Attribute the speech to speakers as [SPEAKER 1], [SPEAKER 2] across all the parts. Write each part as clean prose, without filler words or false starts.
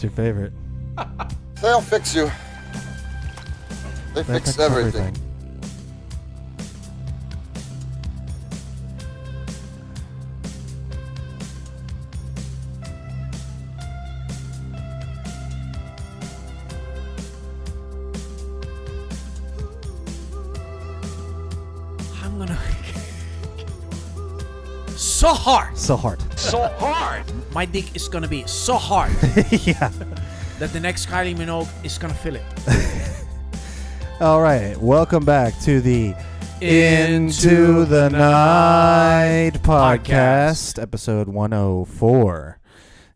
[SPEAKER 1] What's your favorite?
[SPEAKER 2] They'll fix you. They fix everything.
[SPEAKER 3] I'm gonna so hard.
[SPEAKER 1] So hard.
[SPEAKER 3] So hard. My dick is gonna be so hard
[SPEAKER 1] Yeah.
[SPEAKER 3] that the next Kylie Minogue is gonna feel it.
[SPEAKER 1] All right. Welcome back to the
[SPEAKER 3] Into the
[SPEAKER 1] Night
[SPEAKER 3] Podcast.
[SPEAKER 1] podcast, episode 104.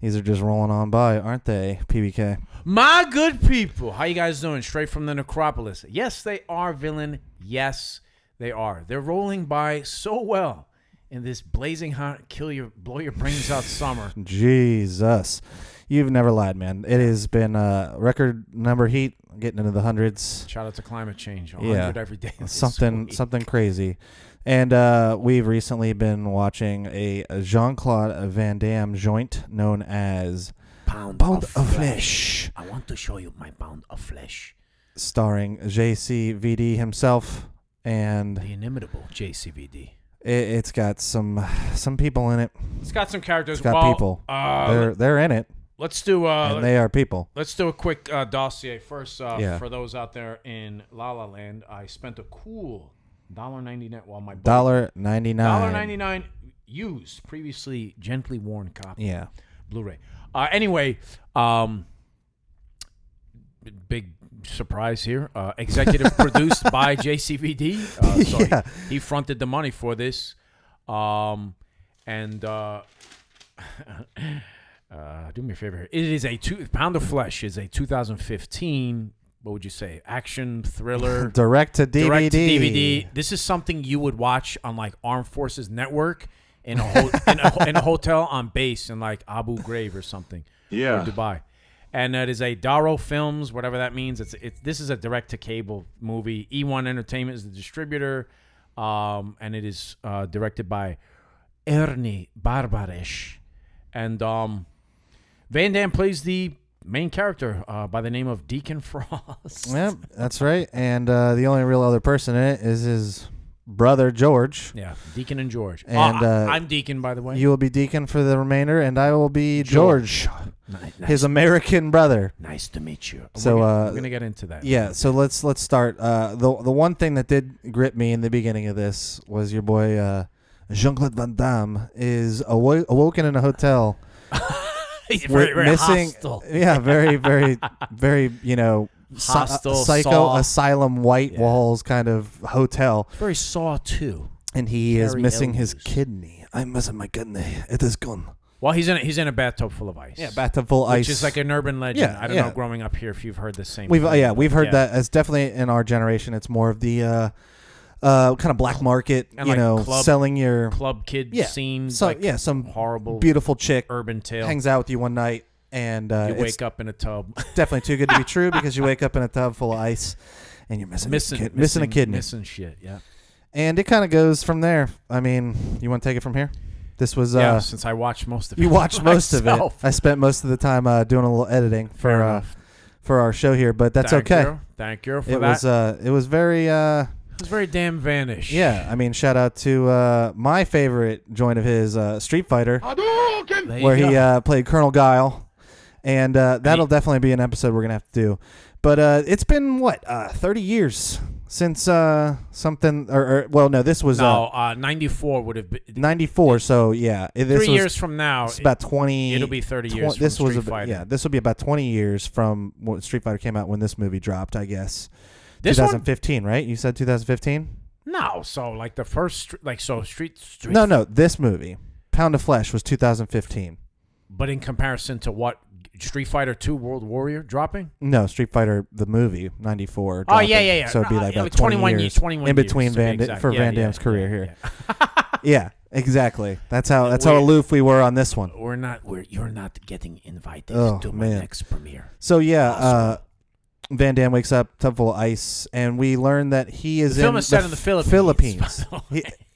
[SPEAKER 1] These are just rolling on by, aren't they, PBK?
[SPEAKER 3] My good people, how you guys doing? Straight from the necropolis. Yes, they are, villain. Yes, they are. They're rolling by so well in this blazing hot, blow your brains out summer.
[SPEAKER 1] Jesus. You've never lied, man. It has been record number heat, getting into the hundreds.
[SPEAKER 3] Shout out to climate change. 100 every day.
[SPEAKER 1] Something crazy. And we've recently been watching a Jean Claude Van Damme joint known as
[SPEAKER 3] Pound of Flesh. I want to show you my pound of flesh.
[SPEAKER 1] Starring JCVD himself. And
[SPEAKER 3] The inimitable JCVD.
[SPEAKER 1] it's got some people in it.
[SPEAKER 3] It's got some characters.
[SPEAKER 1] It's got people. They're in it.
[SPEAKER 3] Let's do.
[SPEAKER 1] And they are people.
[SPEAKER 3] Let's do a quick dossier first.
[SPEAKER 1] Yeah.
[SPEAKER 3] For those out there in La La Land, I spent a cool $1.99. Well, my
[SPEAKER 1] $1.99.
[SPEAKER 3] $1.99 used, previously gently worn copy.
[SPEAKER 1] Yeah.
[SPEAKER 3] Blu-ray. Anyway, big surprise here. Executive produced by JCVD. So
[SPEAKER 1] Yeah.
[SPEAKER 3] he fronted the money for this. Do me a favor here. It is Pound of Flesh is a 2015, what would you say, action thriller.
[SPEAKER 1] Direct to DVD.
[SPEAKER 3] Direct to DVD. This is something you would watch on like Armed Forces Network in a hotel on base in like Abu Ghraib or something.
[SPEAKER 4] Yeah.
[SPEAKER 3] Or Dubai. And it is a Darrow Films, whatever that means. This is a direct to cable movie. E1 Entertainment is the distributor. And it is directed by Ernie Barbaresh. And Van Damme plays the main character by the name of Deacon Frost.
[SPEAKER 1] Yep, that's right. And the only real other person in it is his brother, George.
[SPEAKER 3] Yeah, Deacon and George.
[SPEAKER 1] And
[SPEAKER 3] I'm Deacon, by the way.
[SPEAKER 1] You will be Deacon for the remainder, and I will be George.
[SPEAKER 3] Nice.
[SPEAKER 1] His American brother.
[SPEAKER 3] Nice to meet you.
[SPEAKER 1] So
[SPEAKER 3] we're gonna get into that.
[SPEAKER 1] Yeah, so let's start. The one thing that did grip me in the beginning of this was your boy Jean Claude Van Damme is awoken in a hotel.
[SPEAKER 3] He's very
[SPEAKER 1] missing,
[SPEAKER 3] hostile.
[SPEAKER 1] Yeah, very, very, very,
[SPEAKER 3] Hostile,
[SPEAKER 1] psycho
[SPEAKER 3] Saw.
[SPEAKER 1] asylum, white walls kind of hotel.
[SPEAKER 3] It's very Saw 2.
[SPEAKER 1] And he is
[SPEAKER 3] Carrie
[SPEAKER 1] missing his
[SPEAKER 3] Elwes.
[SPEAKER 1] kidney. I'm missing my kidney. It is gone.
[SPEAKER 3] Well, he's in a bathtub full of ice.
[SPEAKER 1] Yeah, bathtub full ice.
[SPEAKER 3] Which is like an urban legend.
[SPEAKER 1] Yeah,
[SPEAKER 3] I don't know growing up here if you've heard the same.
[SPEAKER 1] We've
[SPEAKER 3] thing.
[SPEAKER 1] we've heard that. As definitely in our generation, it's more of the kind of black market,
[SPEAKER 3] And like club,
[SPEAKER 1] selling your
[SPEAKER 3] club kid scene.
[SPEAKER 1] So
[SPEAKER 3] like
[SPEAKER 1] some
[SPEAKER 3] horrible
[SPEAKER 1] beautiful chick
[SPEAKER 3] urban tale.
[SPEAKER 1] hangs out with you one night, and
[SPEAKER 3] you
[SPEAKER 1] it's
[SPEAKER 3] wake up in a tub.
[SPEAKER 1] definitely too good to be true because you wake up in a tub full of ice, and you're missing a kidney,
[SPEAKER 3] missing shit. Yeah.
[SPEAKER 1] And it kind of goes from there. I mean, you want to take it from here? This was
[SPEAKER 3] since I watched most of it.
[SPEAKER 1] You watched most of it.
[SPEAKER 3] myself.
[SPEAKER 1] I spent most of the time doing a little editing for our show here, but that's okay.
[SPEAKER 3] Thank you for that.
[SPEAKER 1] It was very
[SPEAKER 3] it was very damn vanish.
[SPEAKER 1] Yeah, I mean, shout out to my favorite joint of his, Street Fighter, where he played Colonel Guile, and that'll definitely be an episode we're gonna have to do. But it's been 30 years since something, well, no, this was
[SPEAKER 3] 94 would have been
[SPEAKER 1] 94. So yeah, this
[SPEAKER 3] 3 years from now.
[SPEAKER 1] It's about 20.
[SPEAKER 3] It'll be 30 years.
[SPEAKER 1] This
[SPEAKER 3] from
[SPEAKER 1] was
[SPEAKER 3] Street Fighter.
[SPEAKER 1] Yeah, this will be about 20 years from when Street Fighter came out when this movie dropped. I guess.
[SPEAKER 3] This
[SPEAKER 1] 2015, right? You said 2015.
[SPEAKER 3] No, so like the first, Street.
[SPEAKER 1] No, this movie, Pound of Flesh, was 2015.
[SPEAKER 3] But in comparison to what, Street Fighter 2 World Warrior dropping?
[SPEAKER 1] No, Street Fighter the movie, 94.
[SPEAKER 3] Oh yeah.
[SPEAKER 1] So it'd be like about 21 years,
[SPEAKER 3] 21
[SPEAKER 1] in between
[SPEAKER 3] years,
[SPEAKER 1] Van Damme's career here. Yeah, exactly. That's how
[SPEAKER 3] we're,
[SPEAKER 1] aloof we were on this one.
[SPEAKER 3] You're not getting invited to my next premiere.
[SPEAKER 1] So yeah, Van Damme wakes up, tub full of ice, and we learn that he is
[SPEAKER 3] film is set in the Philippines.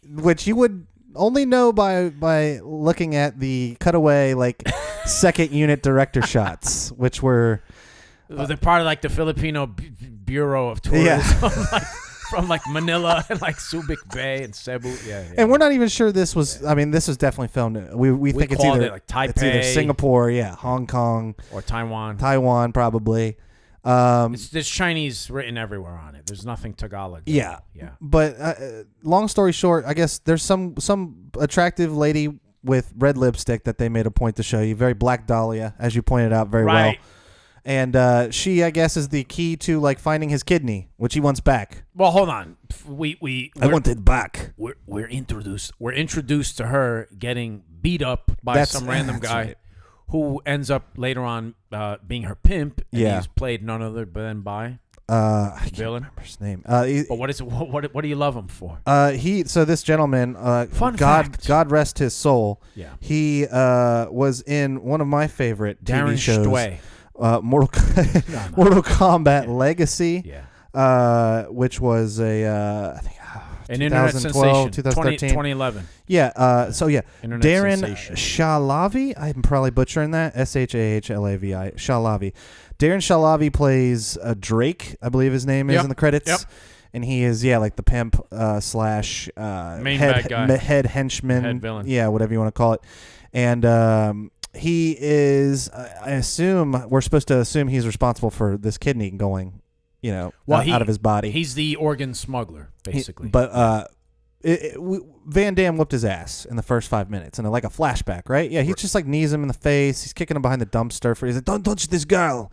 [SPEAKER 1] Which you would only know by looking at the cutaway second unit director shots, which were
[SPEAKER 3] they're part of like the Filipino Bureau of Tourism.
[SPEAKER 1] Yeah.
[SPEAKER 3] From like Manila and like Subic Bay and Cebu. Yeah.
[SPEAKER 1] And we're not even sure this was. I mean, this was definitely filmed. We think it's either
[SPEAKER 3] like Taipei,
[SPEAKER 1] it's either Singapore, Hong Kong,
[SPEAKER 3] or Taiwan.
[SPEAKER 1] Taiwan, probably.
[SPEAKER 3] There's Chinese written everywhere on it. There's nothing Tagalog.
[SPEAKER 1] Yeah.
[SPEAKER 3] Yeah.
[SPEAKER 1] But long story short, I guess there's some attractive lady with red lipstick that they made a point to show you. Very Black Dahlia, as you pointed out very well. And she, I guess, is the key to like finding his kidney, which he wants back.
[SPEAKER 3] Well, hold on.
[SPEAKER 1] I want it back.
[SPEAKER 3] We're introduced to her getting beat up by some random guy.
[SPEAKER 1] Right.
[SPEAKER 3] Who ends up later on being her pimp. And
[SPEAKER 1] Yeah.
[SPEAKER 3] he's played none other than by
[SPEAKER 1] I can't
[SPEAKER 3] Villain.
[SPEAKER 1] remember his name.
[SPEAKER 3] But what is it? What do you love him for?
[SPEAKER 1] So this gentleman,
[SPEAKER 3] Fun fact.
[SPEAKER 1] God rest his soul.
[SPEAKER 3] Yeah.
[SPEAKER 1] He was in one of my favorite TV shows. Mortal Kombat Legacy.
[SPEAKER 3] Yeah.
[SPEAKER 1] Which was a I think
[SPEAKER 3] an internet
[SPEAKER 1] 2012,
[SPEAKER 3] sensation.
[SPEAKER 1] 2013.
[SPEAKER 3] 2011.
[SPEAKER 1] Yeah.
[SPEAKER 3] Internet
[SPEAKER 1] Darren
[SPEAKER 3] sensation.
[SPEAKER 1] Shalavi. I'm probably butchering that. Shahlavi. Shalavi. Darren Shalavi plays Drake, I believe his name is in the credits.
[SPEAKER 3] Yep.
[SPEAKER 1] And he is, like the pimp slash
[SPEAKER 3] main
[SPEAKER 1] head,
[SPEAKER 3] bad guy.
[SPEAKER 1] head henchman.
[SPEAKER 3] Head villain.
[SPEAKER 1] Yeah, whatever you want to call it. And he is, I assume, we're supposed to assume he's responsible for this kidney going, out of his body.
[SPEAKER 3] He's the organ smuggler, basically.
[SPEAKER 1] Van Damme whipped his ass in the first 5 minutes, and like a flashback, right? Yeah, he just like knees him in the face. He's kicking him behind the dumpster. He's like, "Don't touch this girl.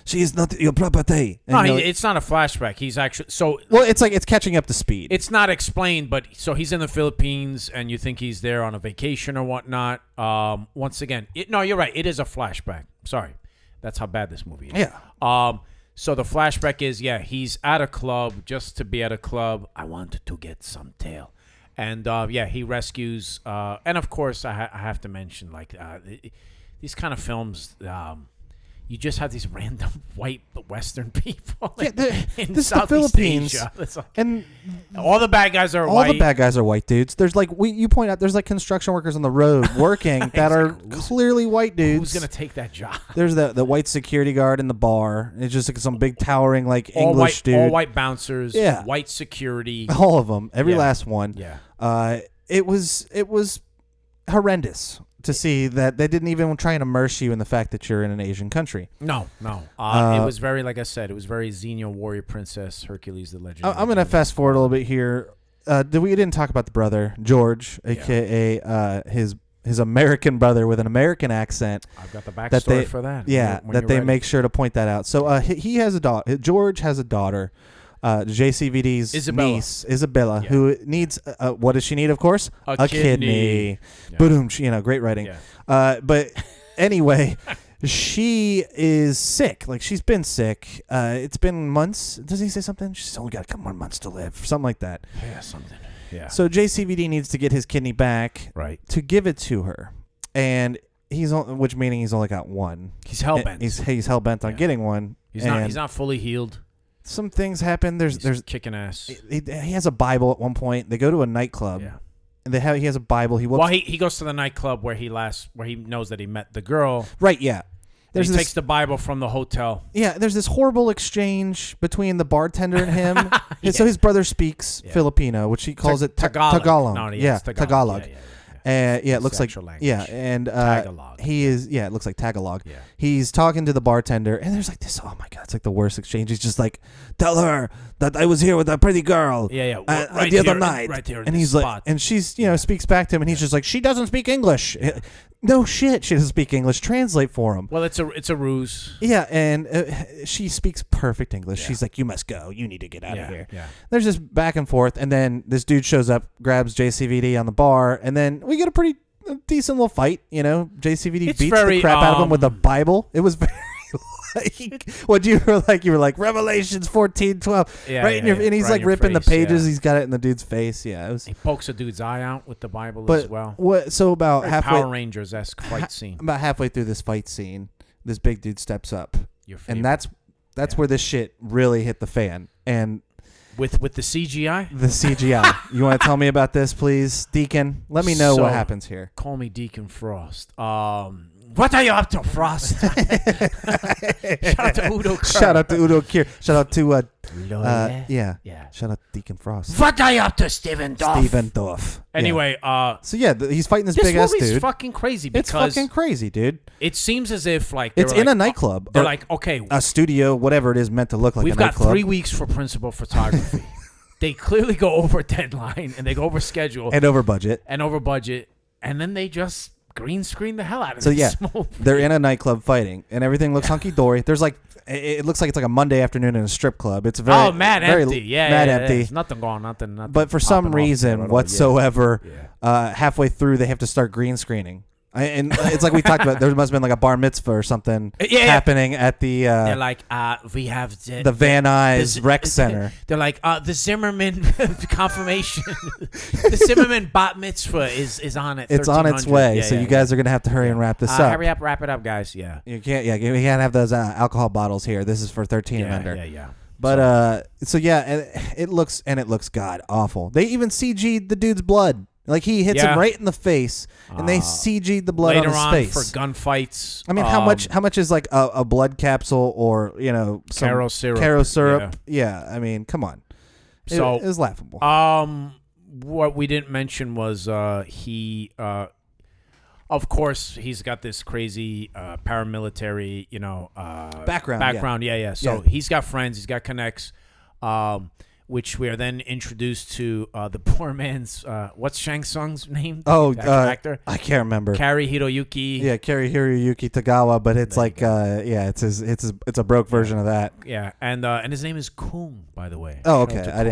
[SPEAKER 1] She is not your property." And
[SPEAKER 3] no, it's not a flashback. He's actually
[SPEAKER 1] Well, it's like it's catching up to speed.
[SPEAKER 3] It's not explained, but so he's in the Philippines, and you think he's there on a vacation or whatnot. Once again, you're right. It is a flashback. Sorry, that's how bad this movie is.
[SPEAKER 1] Yeah.
[SPEAKER 3] So the flashback is, he's at a club just to be at a club. I want to get some tail. And, he rescues. And, of course, I have to mention, like, these kind of films, you just have these random white Western people in
[SPEAKER 1] this is the
[SPEAKER 3] Southeast
[SPEAKER 1] Philippines.
[SPEAKER 3] Asia.
[SPEAKER 1] And
[SPEAKER 3] all the bad guys are
[SPEAKER 1] all
[SPEAKER 3] white.
[SPEAKER 1] the bad guys are white dudes. There's like you point out, there's like construction workers on the road working that are clearly white dudes.
[SPEAKER 3] Who's gonna take that job?
[SPEAKER 1] There's the white security guard in the bar. It's just like some big towering like English dude.
[SPEAKER 3] All white bouncers.
[SPEAKER 1] Yeah.
[SPEAKER 3] White security.
[SPEAKER 1] All of them. Every last one.
[SPEAKER 3] Yeah.
[SPEAKER 1] It was horrendous to see that they didn't even try and immerse you in the fact that you're in an Asian country.
[SPEAKER 3] No. It was very, like I said, it was very Xena, Warrior Princess, Hercules the Legend.
[SPEAKER 1] I'm going to fast forward a little bit here. We didn't talk about the brother, George, a.k.a. his American brother with an American accent.
[SPEAKER 3] I've got the backstory for that.
[SPEAKER 1] Yeah,
[SPEAKER 3] when
[SPEAKER 1] they
[SPEAKER 3] ready.
[SPEAKER 1] make sure to point that out. So he has a daughter. George has a daughter. JCVD's niece, Isabella, who needs, what does she need, of course? A kidney.
[SPEAKER 3] Yeah.
[SPEAKER 1] Boom, great writing.
[SPEAKER 3] Yeah.
[SPEAKER 1] But anyway, she is sick. Like, she's been sick. It's been months. Does he say something? She's only got a couple more months to live. Something like that.
[SPEAKER 3] Yeah, something. Yeah.
[SPEAKER 1] So JCVD needs to get his kidney back to give it to her. And which meaning he's only got one.
[SPEAKER 3] He's hell-bent.
[SPEAKER 1] He's hell-bent on getting one.
[SPEAKER 3] He's not fully healed.
[SPEAKER 1] Some things happen. There's
[SPEAKER 3] kicking ass.
[SPEAKER 1] He has a Bible at one point. They go to a nightclub.
[SPEAKER 3] Yeah.
[SPEAKER 1] And he has a Bible. He
[SPEAKER 3] goes to the nightclub where he knows that he met the girl.
[SPEAKER 1] Right. Yeah.
[SPEAKER 3] He takes the Bible from the hotel.
[SPEAKER 1] Yeah. There's this horrible exchange between the bartender and him. So his brother speaks Filipino, which he calls it Tagalog.
[SPEAKER 3] No,
[SPEAKER 1] it's Tagalog. It looks like
[SPEAKER 3] language.
[SPEAKER 1] and
[SPEAKER 3] Tagalog.
[SPEAKER 1] He is it looks like Tagalog.
[SPEAKER 3] Yeah.
[SPEAKER 1] He's talking to the bartender, and there's like this. Oh my god, it's like the worst exchange. He's just like, "Tell her that I was here with a pretty girl,
[SPEAKER 3] the
[SPEAKER 1] other night."
[SPEAKER 3] Right here,
[SPEAKER 1] and he's
[SPEAKER 3] spot.
[SPEAKER 1] like, and she's speaks back to him, and he's just like, "She doesn't speak English." No shit, she doesn't speak English. Translate for him.
[SPEAKER 3] Well, it's a ruse.
[SPEAKER 1] Yeah, and she speaks perfect English. Yeah. She's like, "You must go. You need to get out of here."
[SPEAKER 3] Yeah.
[SPEAKER 1] There's this back and forth, and then this dude shows up, grabs JCVD on the bar, and then we get a decent little fight. JCVD beats the crap out of him with a Bible. It was very like what you were like. You were like Revelations 14:12, right? And he's like ripping the pages. He's got it in the dude's face. Yeah, it was.
[SPEAKER 3] He pokes a dude's eye out with the Bible as well.
[SPEAKER 1] So about
[SPEAKER 3] very
[SPEAKER 1] halfway
[SPEAKER 3] Power Rangers-esque fight scene.
[SPEAKER 1] About halfway through this fight scene, this big dude steps up, and that's where this shit really hit the fan. And
[SPEAKER 3] with the CGI?
[SPEAKER 1] The CGI. You want to tell me about this, please, Deacon? Let me know what happens here.
[SPEAKER 3] Call me Deacon Frost. What are you up to, Frost? Shout out to Udo Kier.
[SPEAKER 1] Shout out to Udo Kier. Shout out to
[SPEAKER 3] yeah.
[SPEAKER 1] Shout out to Deacon Frost.
[SPEAKER 3] What are you up to, Steven Dorff? Anyway,
[SPEAKER 1] so yeah, he's fighting this big ass dude.
[SPEAKER 3] This movie's fucking crazy because
[SPEAKER 1] it's fucking crazy, dude.
[SPEAKER 3] It seems as if like
[SPEAKER 1] it's in a nightclub.
[SPEAKER 3] They're like, okay,
[SPEAKER 1] a studio, whatever it is meant to look like.
[SPEAKER 3] We've
[SPEAKER 1] a nightclub.
[SPEAKER 3] got 3 weeks for principal photography. They clearly go over deadline and they go over schedule
[SPEAKER 1] and over budget,
[SPEAKER 3] and then they just green screen the hell out of it.
[SPEAKER 1] So yeah, they're in a nightclub fighting, and everything looks hunky dory. There's like, it looks like it's like a Monday afternoon in a strip club. It's very
[SPEAKER 3] mad
[SPEAKER 1] very
[SPEAKER 3] empty. Yeah,
[SPEAKER 1] mad
[SPEAKER 3] yeah,
[SPEAKER 1] empty.
[SPEAKER 3] There's nothing going, nothing.
[SPEAKER 1] But for some reason whatsoever, halfway through they have to start green screening. And it's like we talked about. There must have been like a bar mitzvah or something happening at the.
[SPEAKER 3] They're like, we have
[SPEAKER 1] the Van Nuys Rec Center.
[SPEAKER 3] They're like, the Zimmerman confirmation, the Zimmerman bat mitzvah is on it.
[SPEAKER 1] It's on its way. So you guys are gonna have to hurry and wrap this up.
[SPEAKER 3] Hurry up, wrap it up, guys. Yeah.
[SPEAKER 1] You can't. Yeah, we can't have those alcohol bottles here. This is for 13 and under.
[SPEAKER 3] Yeah.
[SPEAKER 1] But so yeah, it looks god awful. They even CG'd the dude's blood. Like he hits him right in the face, and they CG'd the blood on his face.
[SPEAKER 3] Later on for gunfights.
[SPEAKER 1] I mean, how much is like a blood capsule or some
[SPEAKER 3] Caro syrup?
[SPEAKER 1] Caro syrup. Yeah, I mean, come on. So it was laughable.
[SPEAKER 3] What we didn't mention was he, of course, he's got this crazy paramilitary,
[SPEAKER 1] background.
[SPEAKER 3] Yeah. So he's got friends. He's got connects. Which we are then introduced to the poor man's what's Shang Tsung's name? Actor.
[SPEAKER 1] I can't remember.
[SPEAKER 3] Kari Hiroyuki.
[SPEAKER 1] Yeah, Kari Hiroyuki Tagawa, but it's like it's a broke version of that.
[SPEAKER 3] Yeah, and his name is Kung, by the way.
[SPEAKER 1] Oh, okay. I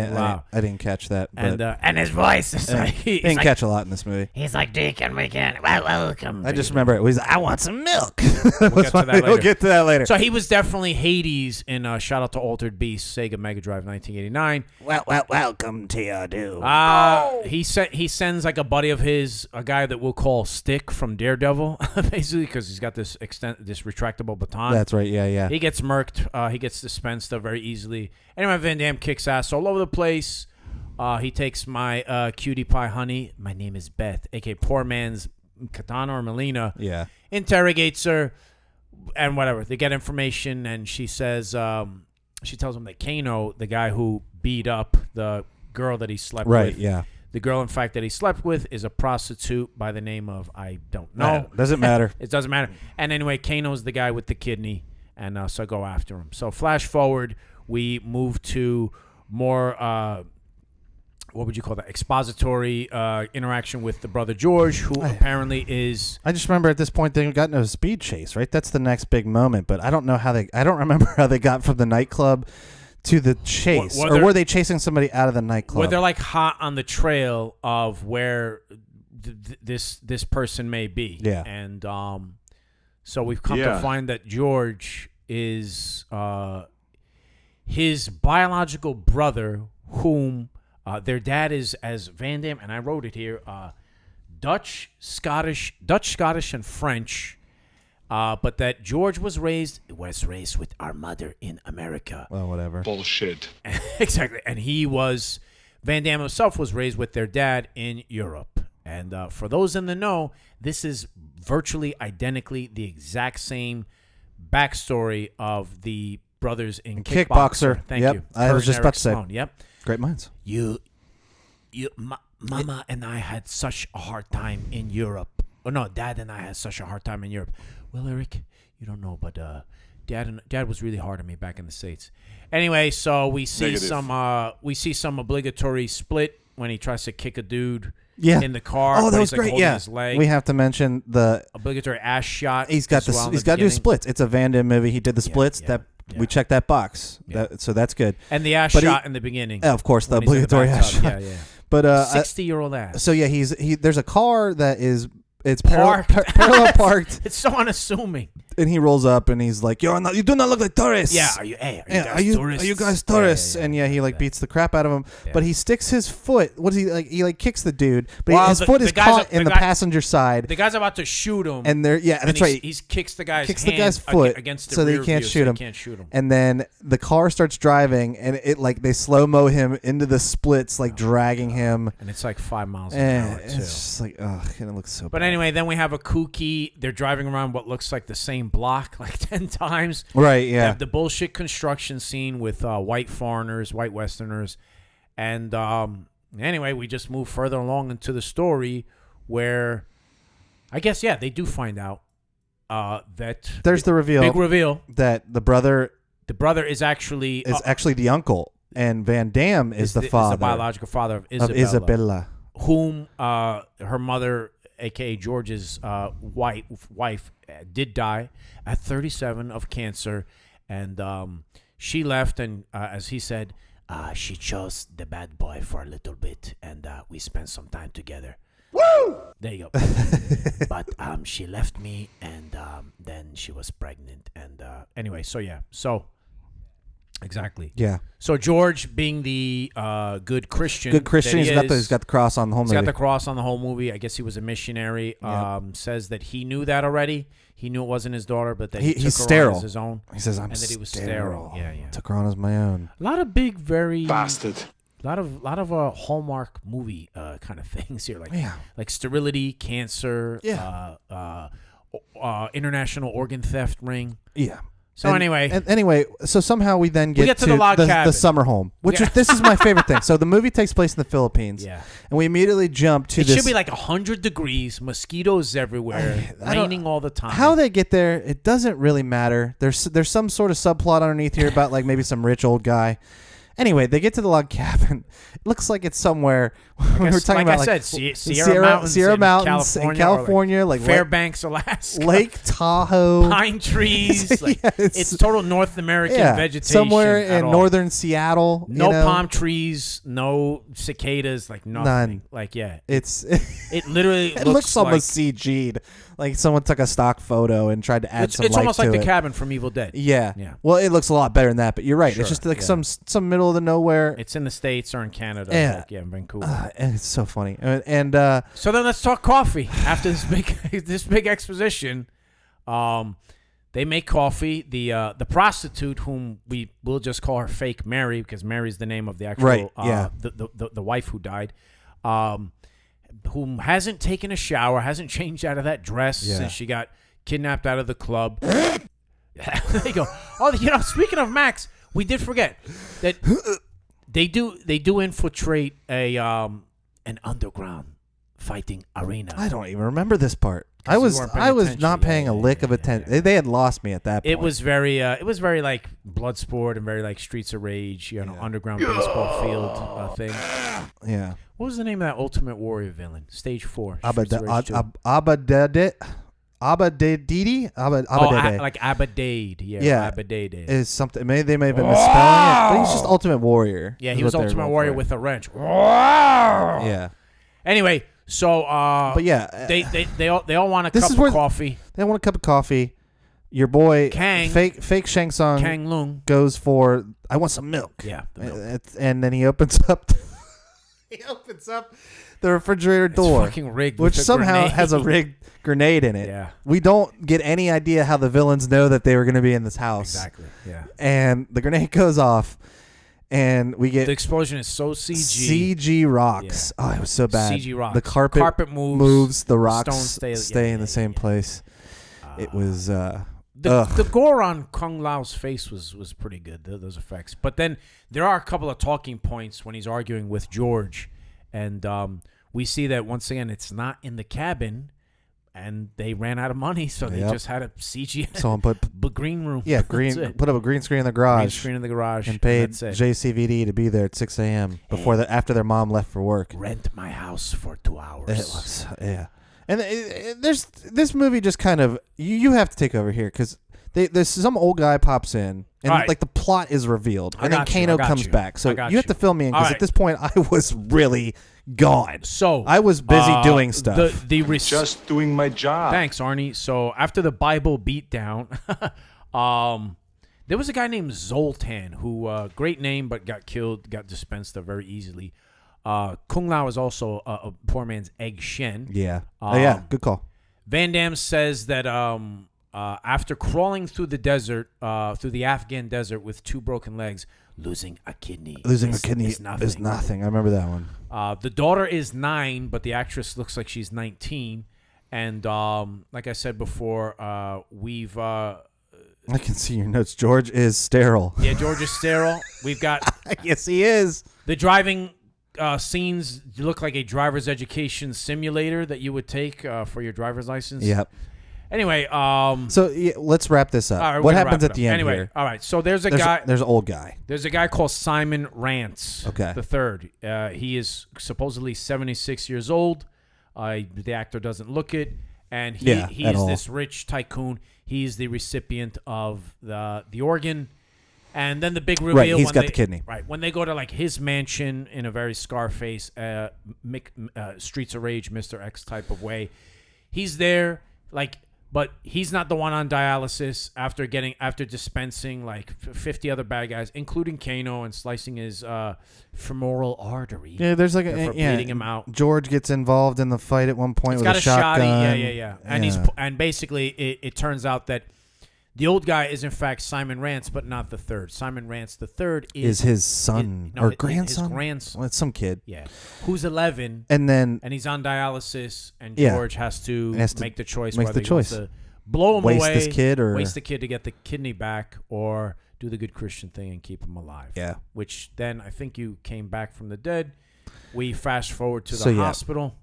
[SPEAKER 1] didn't catch that.
[SPEAKER 3] And his voice is
[SPEAKER 1] didn't catch a lot in this movie.
[SPEAKER 3] He's like, Deacon, we can welcome.
[SPEAKER 1] I just remember it was I want some milk.
[SPEAKER 3] We'll
[SPEAKER 1] get to that later.
[SPEAKER 3] So he was definitely Hades in shout out to Altered Beast, Sega Mega Drive 1989.
[SPEAKER 1] Welcome to your doom.
[SPEAKER 3] He sends like a buddy of his, a guy that we'll call Stick from Daredevil, basically because he's got this retractable baton.
[SPEAKER 1] That's right. Yeah.
[SPEAKER 3] He gets murked. He gets dispensed of very easily. Anyway, Van Damme kicks ass all over the place. He takes my cutie pie honey. My name is Beth, aka poor man's Katana or Melina.
[SPEAKER 1] Yeah.
[SPEAKER 3] Interrogates her, and whatever. They get information, and she says, she tells him that Kano, the guy who beat up the girl that he slept with.
[SPEAKER 1] Right, yeah.
[SPEAKER 3] The girl, in fact, that he slept with is a prostitute by the name of, I don't know.
[SPEAKER 1] Doesn't matter.
[SPEAKER 3] It doesn't matter. And anyway, Kano's the guy with the kidney, and so go after him. So flash forward, we move to more, what would you call that, expository interaction with the brother George, who apparently is...
[SPEAKER 1] I just remember at this point they got into a speed chase, right? That's the next big moment, but I don't remember how they got from the nightclub to the chase. Or were they chasing somebody out of the nightclub?
[SPEAKER 3] Where they're like hot on the trail of where this person may be.
[SPEAKER 1] Yeah.
[SPEAKER 3] And so we've come to find that George is his biological brother, whom their dad is, as Van Damme, and I wrote it here, Dutch, Scottish, and French. But that George was raised with our mother in America.
[SPEAKER 1] Well, whatever.
[SPEAKER 4] Bullshit.
[SPEAKER 3] Exactly. And Van Damme himself was raised with their dad in Europe. And for those in the know, this is virtually identically the exact same backstory of the brothers in Kickboxer. Thank you.
[SPEAKER 1] I was just about to say.
[SPEAKER 3] Yep.
[SPEAKER 1] Great minds.
[SPEAKER 3] Mama and I had such a hard time in Europe. Oh, no, Dad and I had such a hard time in Europe. Well, Eric, you don't know, but Dad was really hard on me back in the States. Anyway, so we see some obligatory split when he tries to kick a dude in the car.
[SPEAKER 1] Oh, that was great. Yeah,
[SPEAKER 3] his leg.
[SPEAKER 1] We have to mention the
[SPEAKER 3] obligatory ass shot.
[SPEAKER 1] He's got to do splits. It's a Van Damme movie. He did the splits. We checked that box.
[SPEAKER 3] Yeah.
[SPEAKER 1] So that's good.
[SPEAKER 3] And the ass shot in the beginning.
[SPEAKER 1] Of course, the obligatory ass shot.
[SPEAKER 3] Yeah.
[SPEAKER 1] But
[SPEAKER 3] 60-year-old ass.
[SPEAKER 1] So yeah, there's a car that is parallel parked.
[SPEAKER 3] It's so unassuming.
[SPEAKER 1] And he rolls up and he's like, you do not look like tourists.
[SPEAKER 3] Yeah, are you tourists?
[SPEAKER 1] Are you guys tourists?
[SPEAKER 3] Yeah.
[SPEAKER 1] And he like beats the crap out of him.
[SPEAKER 3] Yeah.
[SPEAKER 1] But he sticks his foot. What is he like? He like kicks the dude, but
[SPEAKER 3] Well,
[SPEAKER 1] his foot is caught in the passenger side.
[SPEAKER 3] The guy's about to shoot him.
[SPEAKER 1] And that's right.
[SPEAKER 3] He kicks the guy's
[SPEAKER 1] foot
[SPEAKER 3] against the
[SPEAKER 1] so
[SPEAKER 3] rear
[SPEAKER 1] they can't
[SPEAKER 3] view,
[SPEAKER 1] shoot him.
[SPEAKER 3] He can't shoot him.
[SPEAKER 1] And then the car starts driving, and it like they slow mo him into the splits, like dragging him.
[SPEAKER 3] And it's like 5 miles an hour too.
[SPEAKER 1] It's just like, and it looks so.
[SPEAKER 3] But
[SPEAKER 1] bad.
[SPEAKER 3] anyway, then we have a kooky. They're driving around what looks like the same block like 10 times.
[SPEAKER 1] Right,
[SPEAKER 3] They
[SPEAKER 1] yeah.
[SPEAKER 3] have the bullshit construction scene with white foreigners, white Westerners. And anyway, we just move further along into the story where I guess, they do find out that
[SPEAKER 1] There's the reveal.
[SPEAKER 3] Big reveal.
[SPEAKER 1] That the brother
[SPEAKER 3] is actually
[SPEAKER 1] the uncle, and Van Damme is the father.
[SPEAKER 3] Is the biological father of
[SPEAKER 1] Isabella.
[SPEAKER 3] Whom her mother, a.k.a. George's wife, did die at 37 of cancer. And she left, and as he said, she chose the bad boy for a little bit, and we spent some time together. Woo! There you go. But she left me, and then she was pregnant. And anyway, so exactly.
[SPEAKER 1] Yeah.
[SPEAKER 3] So George, being the good Christian,
[SPEAKER 1] he's got the cross on the whole movie.
[SPEAKER 3] He's got the cross on the whole movie. I guess he was a missionary.
[SPEAKER 1] Yep.
[SPEAKER 3] Says that he knew that already. He knew it wasn't his daughter, but that
[SPEAKER 1] he's
[SPEAKER 3] took her
[SPEAKER 1] sterile
[SPEAKER 3] on as his own.
[SPEAKER 1] He says, "I'm
[SPEAKER 3] and that he was
[SPEAKER 1] sterile.
[SPEAKER 3] Yeah.
[SPEAKER 1] Took her on as my own."
[SPEAKER 3] A lot of big, very
[SPEAKER 4] bastard.
[SPEAKER 3] A lot of Hallmark movie kind of things here, like sterility, cancer, international organ theft ring.
[SPEAKER 1] Yeah.
[SPEAKER 3] So
[SPEAKER 1] anyway, so somehow we then get
[SPEAKER 3] to the log cabin.
[SPEAKER 1] The summer home, this is my favorite thing. So the movie takes place in the Philippines, and we immediately jump to this.
[SPEAKER 3] It should be like 100 degrees, mosquitoes everywhere, raining all the time.
[SPEAKER 1] How they get there, it doesn't really matter. There's some sort of subplot underneath here about like maybe some rich old guy. Anyway, they get to the log cabin. It looks like it's somewhere. We were talking about Sierra Mountains in California, like
[SPEAKER 3] Fairbanks, Alaska,
[SPEAKER 1] Lake Tahoe,
[SPEAKER 3] pine trees. It's total North American vegetation.
[SPEAKER 1] Somewhere in northern Seattle.
[SPEAKER 3] No palm trees, no cicadas, like nothing.
[SPEAKER 1] None.
[SPEAKER 3] Like
[SPEAKER 1] it
[SPEAKER 3] literally
[SPEAKER 1] looks almost CG'd. Like someone took a stock photo and tried to add some light to it.
[SPEAKER 3] It's almost like the cabin from Evil Dead.
[SPEAKER 1] Yeah. Well, it looks a lot better than that, but you're right.
[SPEAKER 3] Sure.
[SPEAKER 1] It's just like some middle of the nowhere.
[SPEAKER 3] It's in the States or in Canada. In Vancouver.
[SPEAKER 1] And it's so funny. And
[SPEAKER 3] so then let's talk coffee. After this big exposition, they make coffee. The prostitute, whom we will just call her Fake Mary, because Mary's the name of the actual the wife who died, whom hasn't taken a shower, hasn't changed out of that dress since she got kidnapped out of the club. There you go. Oh, speaking of Max, we did forget that they do infiltrate an underground fighting arena.
[SPEAKER 1] I don't even remember this part. I was not paying a lick of attention. They had lost me at that point.
[SPEAKER 3] It was very like Bloodsport and very like Streets of Rage, underground baseball field thing.
[SPEAKER 1] Yeah.
[SPEAKER 3] What was the name of that Ultimate Warrior villain? Stage 4.
[SPEAKER 1] Abadede.
[SPEAKER 3] Like Abadade.
[SPEAKER 1] Yeah.
[SPEAKER 3] Abadade.
[SPEAKER 1] Is something. Maybe they may have been misspelling it, but he's just Ultimate Warrior.
[SPEAKER 3] Yeah, he was Ultimate Warrior with a wrench.
[SPEAKER 1] Yeah.
[SPEAKER 3] Anyway, so
[SPEAKER 1] but yeah,
[SPEAKER 3] they all want a cup of coffee.
[SPEAKER 1] They want a cup of coffee. Your boy
[SPEAKER 3] Kang,
[SPEAKER 1] fake Shang Tsung,
[SPEAKER 3] Kang Lung,
[SPEAKER 1] goes for, I want some milk.
[SPEAKER 3] Yeah, the milk.
[SPEAKER 1] And then he opens up. He opens up the refrigerator door,
[SPEAKER 3] fucking rigged,
[SPEAKER 1] which somehow has a rigged grenade in it.
[SPEAKER 3] Yeah.
[SPEAKER 1] We don't get any idea how the villains know that they were going to be in this house.
[SPEAKER 3] Exactly. Yeah.
[SPEAKER 1] And the grenade goes off, and we get
[SPEAKER 3] the explosion is so CG.
[SPEAKER 1] CG rocks. Yeah. Oh, it was so bad.
[SPEAKER 3] CG rocks.
[SPEAKER 1] The carpet moves. The rocks stay in the same place. It was.
[SPEAKER 3] The gore on Kung Lao's face was pretty good, those effects. But then there are a couple of talking points when he's arguing with George. And we see that, once again, it's not in the cabin. And they ran out of money, so they just had a CG.
[SPEAKER 1] Someone put
[SPEAKER 3] green room.
[SPEAKER 1] Yeah, put up a green screen in the garage.
[SPEAKER 3] Green screen in the garage.
[SPEAKER 1] And paid JCVD to be there at 6 a.m. after their mom left for work.
[SPEAKER 3] Rent my house for 2 hours.
[SPEAKER 1] It was, yeah. And there's this movie just kind of, you have to take over here, because there's some old guy pops in, and
[SPEAKER 3] Right.
[SPEAKER 1] like the plot is revealed, and then
[SPEAKER 3] got you,
[SPEAKER 1] Kano
[SPEAKER 3] I got
[SPEAKER 1] comes
[SPEAKER 3] you.
[SPEAKER 1] back. So
[SPEAKER 3] I got
[SPEAKER 1] you have
[SPEAKER 3] you.
[SPEAKER 1] to fill me in because
[SPEAKER 3] All
[SPEAKER 1] at this point I was really gone.
[SPEAKER 3] So
[SPEAKER 1] I was busy doing stuff.
[SPEAKER 4] Just doing my job.
[SPEAKER 3] Thanks, Arnie. So after the Bible beatdown, there was a guy named Zoltan who, great name, but got killed, got dispensed of very easily. Kung Lao is also a poor man's Egg Shen.
[SPEAKER 1] Yeah. Yeah. Good call.
[SPEAKER 3] Van Damme says that after crawling through the desert, through the Afghan desert with 2 broken legs, losing a kidney is
[SPEAKER 1] nothing. I remember that one.
[SPEAKER 3] The daughter is 9, but the actress looks like she's 19. And like I said before, we've...
[SPEAKER 1] I can see your notes. George is sterile.
[SPEAKER 3] Yeah, George is sterile. We've got...
[SPEAKER 1] Yes, he is.
[SPEAKER 3] The driving scenes look like a driver's education simulator that you would take for your driver's license.
[SPEAKER 1] Yep.
[SPEAKER 3] Anyway,
[SPEAKER 1] so yeah, let's wrap this up.
[SPEAKER 3] all right,
[SPEAKER 1] What
[SPEAKER 3] we're gonna
[SPEAKER 1] happens
[SPEAKER 3] wrap
[SPEAKER 1] at
[SPEAKER 3] it
[SPEAKER 1] the
[SPEAKER 3] up.
[SPEAKER 1] end
[SPEAKER 3] Anyway,
[SPEAKER 1] here?
[SPEAKER 3] all right. So there's an
[SPEAKER 1] old guy.
[SPEAKER 3] There's a guy called Simon Rance.
[SPEAKER 1] Okay.
[SPEAKER 3] The third. He is supposedly 76 years old. The actor doesn't look it, and he is this rich tycoon. He's the recipient of the organ, and then the big reveal.
[SPEAKER 1] Right, he's
[SPEAKER 3] when
[SPEAKER 1] got the kidney.
[SPEAKER 3] Right, when they go to like his mansion in a very Scarface, Streets of Rage, Mr. X type of way. He's there, like. But he's not the one on dialysis after dispensing like 50 other bad guys, including Kano, and slicing his femoral artery.
[SPEAKER 1] Yeah, there's like
[SPEAKER 3] bleeding him out.
[SPEAKER 1] George gets involved in the fight at one point
[SPEAKER 3] He's
[SPEAKER 1] with
[SPEAKER 3] got
[SPEAKER 1] a shotgun.
[SPEAKER 3] Yeah. And basically it turns out that the old guy is in fact Simon Rance, but not the third. Simon Rance the third is
[SPEAKER 1] his son or grandson.
[SPEAKER 3] His grandson.
[SPEAKER 1] Well, it's some kid.
[SPEAKER 3] Yeah, who's 11,
[SPEAKER 1] and
[SPEAKER 3] he's on dialysis, and George has to make the choice whether he wants to blow him
[SPEAKER 1] waste
[SPEAKER 3] away,
[SPEAKER 1] this kid, or
[SPEAKER 3] waste the kid to get the kidney back, or do the good Christian thing and keep him alive.
[SPEAKER 1] Yeah.
[SPEAKER 3] Which then I think you came back from the dead. We fast forward to the hospital.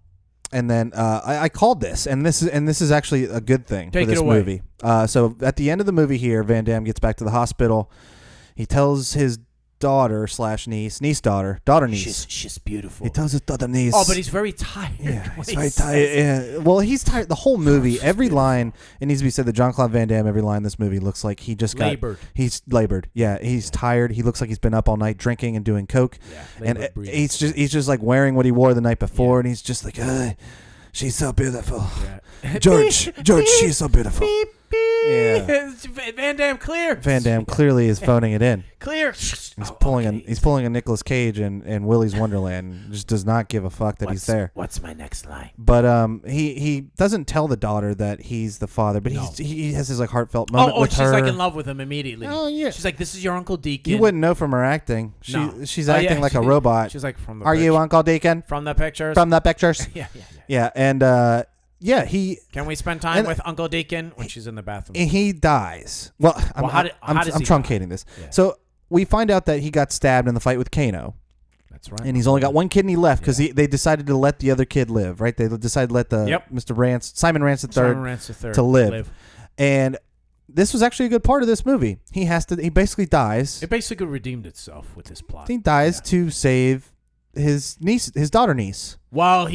[SPEAKER 1] And then I called this, and this is actually a good thing for this movie. So at the end of the movie here, Van Damme gets back to the hospital. He tells his daughter/niece, daughter-niece.
[SPEAKER 3] She's beautiful.
[SPEAKER 1] He tells his daughter-niece.
[SPEAKER 3] Oh, but he's very tired.
[SPEAKER 1] Yeah, he's very tired. Yeah. Well, he's tired. The whole movie, every line, it needs to be said that Jean Claude Van Damme, every line in this movie looks like he just got
[SPEAKER 3] labored.
[SPEAKER 1] He's labored. Yeah, he's tired. He looks like he's been up all night drinking and doing coke. Yeah, and he's just like wearing what he wore the night before, and he's just like, she's so beautiful. Yeah. George, she's so beautiful.
[SPEAKER 3] Beep, beep.
[SPEAKER 1] Yeah.
[SPEAKER 3] Van Damme clear.
[SPEAKER 1] Van Damme clearly is phoning it in.
[SPEAKER 3] Clear.
[SPEAKER 1] He's pulling a Nicolas Cage in Willy's Wonderland. And just does not give a fuck that he's there.
[SPEAKER 3] What's my next line?
[SPEAKER 1] But he doesn't tell the daughter that he's the father, but he has his like heartfelt moment with her.
[SPEAKER 3] She's like in love with him immediately.
[SPEAKER 1] Oh yeah.
[SPEAKER 3] She's like, this is your Uncle Deacon.
[SPEAKER 1] You wouldn't know from her acting. She's acting like a robot.
[SPEAKER 3] She's like, from the
[SPEAKER 1] Are you Uncle Deacon?
[SPEAKER 3] From the pictures.
[SPEAKER 1] From the pictures.
[SPEAKER 3] Yeah.
[SPEAKER 1] And he.
[SPEAKER 3] Can we spend time with Uncle Deacon when she's in the bathroom?
[SPEAKER 1] He dies. Well, I'm truncating this. Yeah. So we find out that he got stabbed in the fight with Kano.
[SPEAKER 3] That's right.
[SPEAKER 1] And he's only got one kidney left because they decided to let the other kid live, right? They decided to let Mr. Rance, Simon Rance III, to live. And this was actually a good part of this movie. He basically dies.
[SPEAKER 3] It basically redeemed itself with this plot.
[SPEAKER 1] He dies to save his daughter-niece.
[SPEAKER 3] Well,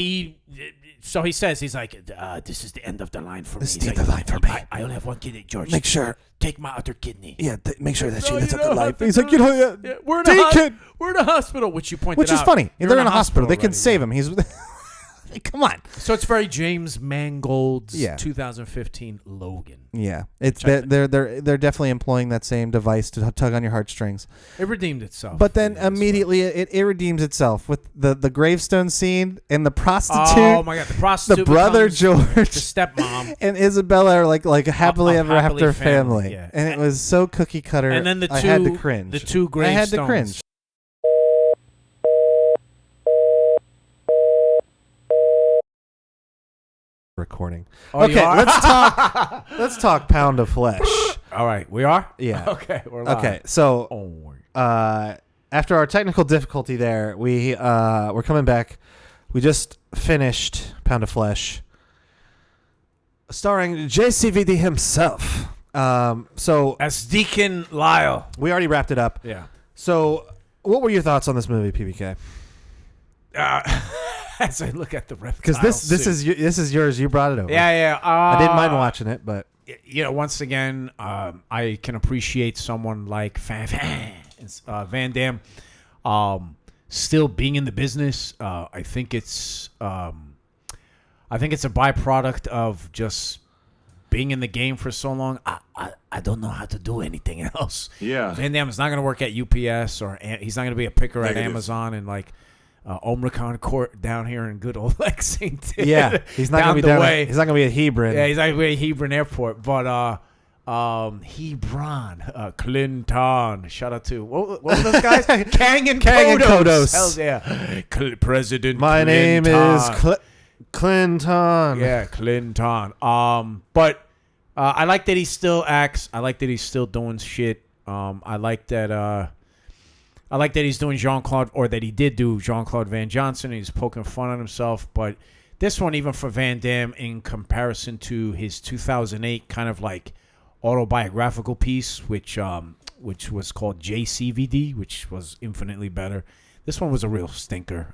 [SPEAKER 3] so he says, he's like, this is the end of the line for me.
[SPEAKER 1] This is the end of the line for me.
[SPEAKER 3] I only have one kidney, George.
[SPEAKER 1] Make sure.
[SPEAKER 3] Take my other kidney.
[SPEAKER 1] Yeah, make sure that she lives up to life. He's like,
[SPEAKER 3] we're in a hospital, which you pointed out.
[SPEAKER 1] Which is funny. They're in a hospital. They can save him. He's... Come on.
[SPEAKER 3] So it's very James Mangold's 2015 Logan.
[SPEAKER 1] Yeah, they're definitely employing that same device to tug on your heartstrings.
[SPEAKER 3] It redeemed itself.
[SPEAKER 1] But then immediately it redeems itself with the gravestone scene and the prostitute.
[SPEAKER 3] Oh my God, the prostitute.
[SPEAKER 1] The brother George,
[SPEAKER 3] the stepmom,
[SPEAKER 1] and Isabella are like a happily ever after family.
[SPEAKER 3] Yeah.
[SPEAKER 1] And it was so cookie cutter.
[SPEAKER 3] And then
[SPEAKER 1] I had to cringe.
[SPEAKER 3] The two gravestones.
[SPEAKER 1] I had to cringe. Recording. Okay, let's talk Pound of Flesh.
[SPEAKER 3] All right, we are?
[SPEAKER 1] Yeah.
[SPEAKER 3] Okay, we're live.
[SPEAKER 1] Okay, so after our technical difficulty there, we're coming back. We just finished Pound of Flesh, starring JCVD himself. So
[SPEAKER 3] as Deacon Lyle.
[SPEAKER 1] We already wrapped it up.
[SPEAKER 3] Yeah.
[SPEAKER 1] So what were your thoughts on this movie, PBK?
[SPEAKER 3] As I look at the reptile
[SPEAKER 1] because this is yours. You brought it over.
[SPEAKER 3] Yeah.
[SPEAKER 1] I didn't mind watching it, but
[SPEAKER 3] once again, I can appreciate someone like Van Damme still being in the business. I think it's a byproduct of just being in the game for so long. I don't know how to do anything else.
[SPEAKER 4] Yeah.
[SPEAKER 3] Van Damme is not going to work at UPS or he's not going to be a picker at Amazon and like Omricon Court down here in good old Lexington.
[SPEAKER 1] Yeah, he's not going to be down. He's not going to be at Hebron.
[SPEAKER 3] Yeah, he's not going to be at Hebron Airport. But Hebron, Clinton. Shout out to what were those guys? Kang and Kodos. Hell yeah, President.
[SPEAKER 1] My
[SPEAKER 3] Clinton.
[SPEAKER 1] name is Clinton.
[SPEAKER 3] Yeah, Clinton. But I like that he still acts. I like that he's still doing shit. I like that he's doing Jean Claude, or that he did do Jean Claude Van Johnson. And he's poking fun at himself. But this one, even for Van Damme, in comparison to his 2008 kind of like autobiographical piece, which was called JCVD, which was infinitely better. This one was a real stinker.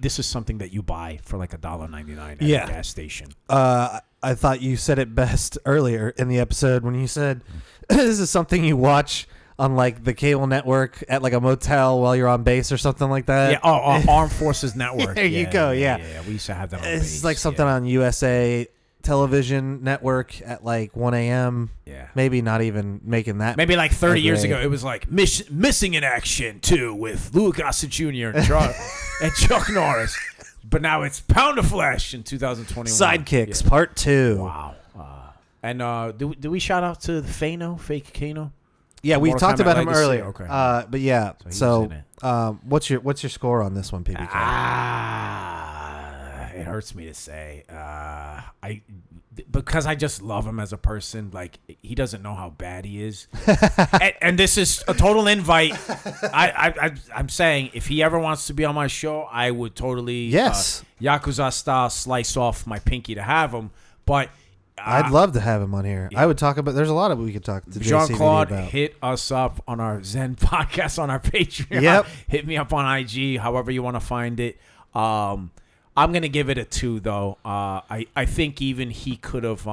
[SPEAKER 3] This is something that you buy for like $1.99 at a gas station.
[SPEAKER 1] I thought you said it best earlier in the episode when you said this is something you watch on like the cable network at like a motel while you're on base or something like that.
[SPEAKER 3] Yeah, Armed Forces Network.
[SPEAKER 1] There you go. Yeah,
[SPEAKER 3] we used to have that on
[SPEAKER 1] It's
[SPEAKER 3] base.
[SPEAKER 1] like something on USA television network at like 1 a.m.
[SPEAKER 3] Yeah.
[SPEAKER 1] Maybe not even making that.
[SPEAKER 3] Maybe like 30 years ago, it was like Missing in Action 2 with Louis Gossett Jr. and Chuck Norris. But now it's Pound of Flesh in 2021.
[SPEAKER 1] Sidekicks Part 2.
[SPEAKER 3] Wow. And do we shout out to the Fake Kano?
[SPEAKER 1] Yeah, we
[SPEAKER 3] Mortal
[SPEAKER 1] talked
[SPEAKER 3] Kombat
[SPEAKER 1] about him
[SPEAKER 3] Legacy?
[SPEAKER 1] earlier.
[SPEAKER 3] Okay.
[SPEAKER 1] But yeah,
[SPEAKER 3] so
[SPEAKER 1] what's your score on this one, PBK?
[SPEAKER 3] It hurts me to say. Because I just love him as a person. Like, he doesn't know how bad he is. and this is a total invite. I'm saying if he ever wants to be on my show, I would totally Yakuza style slice off my pinky to have him. But
[SPEAKER 1] I'd love to have him on here. Yeah. I would talk about. There's a lot of we could talk to
[SPEAKER 3] Jean Claude.
[SPEAKER 1] about.
[SPEAKER 3] Hit us up on our Zen podcast on our Patreon.
[SPEAKER 1] Yep.
[SPEAKER 3] Hit me up on IG, however you want to find it. I'm gonna give it a 2 though. I think even he could have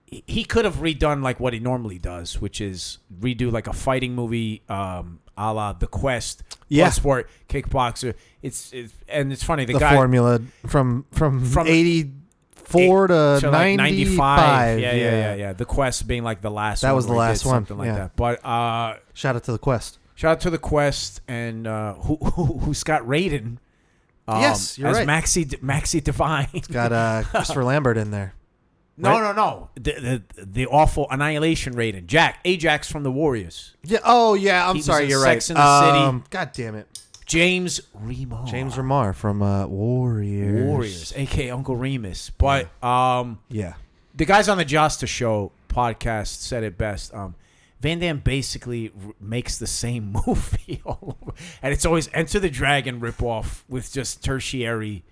[SPEAKER 3] redone like what he normally does, which is redo like a fighting movie, a la The Quest, Bloodsport, Kickboxer. It's funny the guy
[SPEAKER 1] formula from 84 to 95.
[SPEAKER 3] Yeah. The Quest being like the last.
[SPEAKER 1] That
[SPEAKER 3] one
[SPEAKER 1] was the last one,
[SPEAKER 3] something like that. But
[SPEAKER 1] shout out to The Quest.
[SPEAKER 3] Shout out to The Quest and who's got Raiden.
[SPEAKER 1] Yes, you're right.
[SPEAKER 3] Maxi Divine.
[SPEAKER 1] It's got Christopher Lambert in there.
[SPEAKER 3] No. The awful Annihilation Raiden. Ajax from the Warriors.
[SPEAKER 1] Yeah. Oh, yeah. I'm sorry. You're right.
[SPEAKER 3] Sex in the City.
[SPEAKER 1] God damn it.
[SPEAKER 3] James Remar
[SPEAKER 1] from Warriors,
[SPEAKER 3] a.k.a. Uncle Remus. But
[SPEAKER 1] yeah,
[SPEAKER 3] the guys on the Josta Show podcast said it best. Van Damme basically makes the same movie all over. And it's always Enter the Dragon ripoff with just tertiary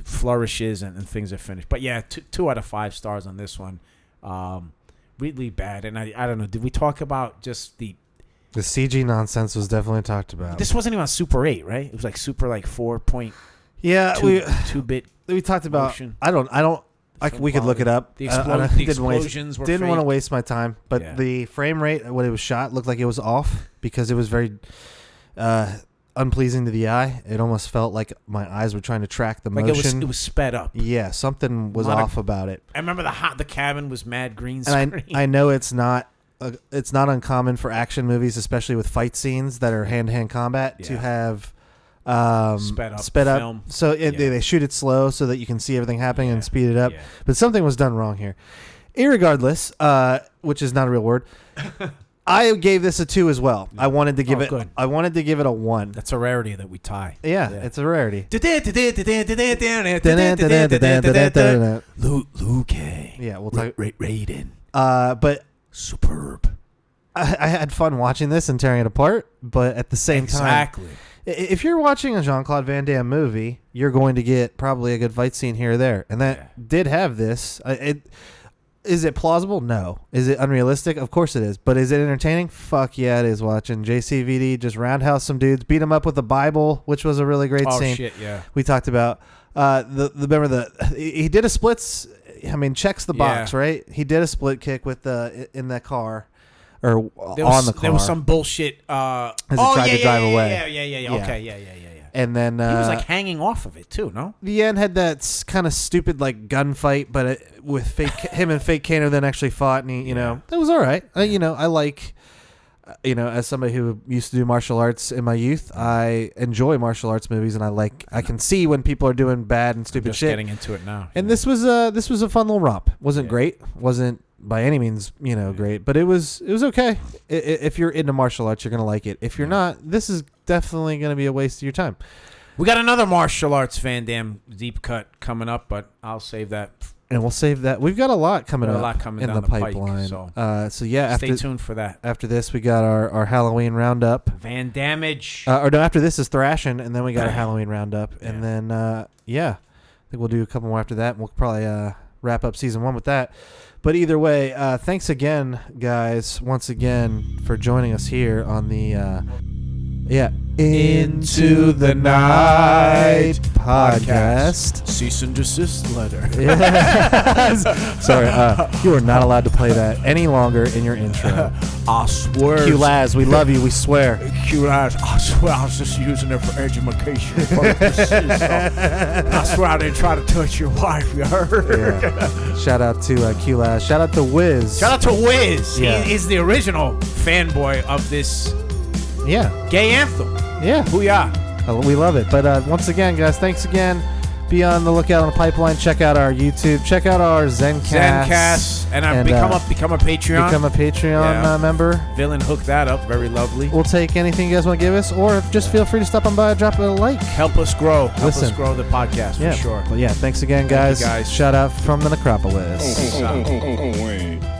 [SPEAKER 3] flourishes and things that finish. But yeah, 2 out of 5 stars on this one. Really bad. And I don't know, did we talk about just the
[SPEAKER 1] CG nonsense was definitely talked about.
[SPEAKER 3] This wasn't even on Super 8, right? It was like Super 4.2 2-bit.
[SPEAKER 1] We talked about
[SPEAKER 3] motion.
[SPEAKER 1] We could look it up.
[SPEAKER 3] The explosions were
[SPEAKER 1] didn't
[SPEAKER 3] fake.
[SPEAKER 1] want to waste my time, but the frame rate when it was shot looked like it was off because it was very unpleasing to the eye. It almost felt like my eyes were trying to track the motion.
[SPEAKER 3] It was sped up.
[SPEAKER 1] Yeah, something was off about it.
[SPEAKER 3] I remember the cabin was mad green screen.
[SPEAKER 1] And I know it's not uncommon for action movies, especially with fight scenes that are hand-to-hand combat, to have sped up
[SPEAKER 3] film.
[SPEAKER 1] So they shoot it slow so that you can see everything happening and speed it up.
[SPEAKER 3] Yeah.
[SPEAKER 1] But something was done wrong here. Irregardless, which is not a real word, I gave this a 2 as well. I wanted to give it.
[SPEAKER 3] Good.
[SPEAKER 1] I wanted to give it a 1.
[SPEAKER 3] That's a rarity that we tie.
[SPEAKER 1] Yeah, it's a rarity.
[SPEAKER 3] Liu Kang.
[SPEAKER 1] Yeah, we'll talk.
[SPEAKER 3] Raiden.
[SPEAKER 1] But
[SPEAKER 3] superb.
[SPEAKER 1] I had fun watching this and tearing it apart. But at the same time, if you're watching a Jean Claude Van Damme movie, you're going to get probably a good fight scene here or there, and that did have this. Is it plausible? No. Is it unrealistic? Of course it is. But is it entertaining? Fuck yeah, it is. Watching JCVD just roundhouse some dudes, beat them up with the Bible, which was a really great scene.
[SPEAKER 3] Oh shit, yeah.
[SPEAKER 1] We talked about. He did a splits. I mean, checks the box, right? He did a split kick with in that car, or on the car.
[SPEAKER 3] There was some bullshit.
[SPEAKER 1] As he tried to drive away.
[SPEAKER 3] Yeah. Okay, yeah.
[SPEAKER 1] And then
[SPEAKER 3] he was like hanging off of it too, no?
[SPEAKER 1] The end had that kind of stupid like gunfight, but with him and Fake Kano then actually fought, and it was all right. I like, as somebody who used to do martial arts in my youth, I enjoy martial arts movies, and I can see when people are doing bad and stupid shit.
[SPEAKER 3] Getting into it now.
[SPEAKER 1] And this was a fun little romp. Wasn't great. Wasn't by any means great, but it was okay. If you're into martial arts, you're gonna like it. If you're not, this is definitely gonna be a waste of your time.
[SPEAKER 3] We got another martial arts Van Damme deep cut coming up, but I'll save that.
[SPEAKER 1] And we'll save that. We've got a lot coming up in
[SPEAKER 3] down
[SPEAKER 1] the pipeline.
[SPEAKER 3] Stay tuned for that.
[SPEAKER 1] After this, we got our Halloween roundup.
[SPEAKER 3] Van Damage.
[SPEAKER 1] After this is Thrashing, and then we got our Halloween roundup, and then I think we'll do a couple more after that. And we'll probably wrap up season 1 with that. But either way, thanks again, guys, once again for joining us here on the Into the Night podcast.
[SPEAKER 3] Cease and desist letter.
[SPEAKER 1] Yes. Sorry, you are not allowed to play that any longer in your intro.
[SPEAKER 3] I swear.
[SPEAKER 1] Q-Laz, we love you, we swear.
[SPEAKER 3] Q-Laz, I swear I was just using it for education purposes. I swear I didn't try to touch your wife, you heard?
[SPEAKER 1] Yeah. Shout out to Q-Laz. Shout out to Wiz.
[SPEAKER 3] Shout out to Wiz.
[SPEAKER 1] Yeah.
[SPEAKER 3] He is the original fanboy of this gay anthem.
[SPEAKER 1] Yeah.
[SPEAKER 3] Booyah.
[SPEAKER 1] We love it. But once again, guys, thanks again. Be on the lookout on the pipeline. Check out our YouTube. Check out our Zencast.
[SPEAKER 3] And become a Patreon.
[SPEAKER 1] Become a Patreon member.
[SPEAKER 3] Villain hooked that up. Very lovely.
[SPEAKER 1] We'll take anything you guys want to give us, or just feel free to stop on by and drop a like.
[SPEAKER 3] Help us grow. Help us grow the podcast for sure.
[SPEAKER 1] Well, thanks again, guys.
[SPEAKER 3] Thank you, guys.
[SPEAKER 1] Shout out from the Necropolis.
[SPEAKER 4] Wait.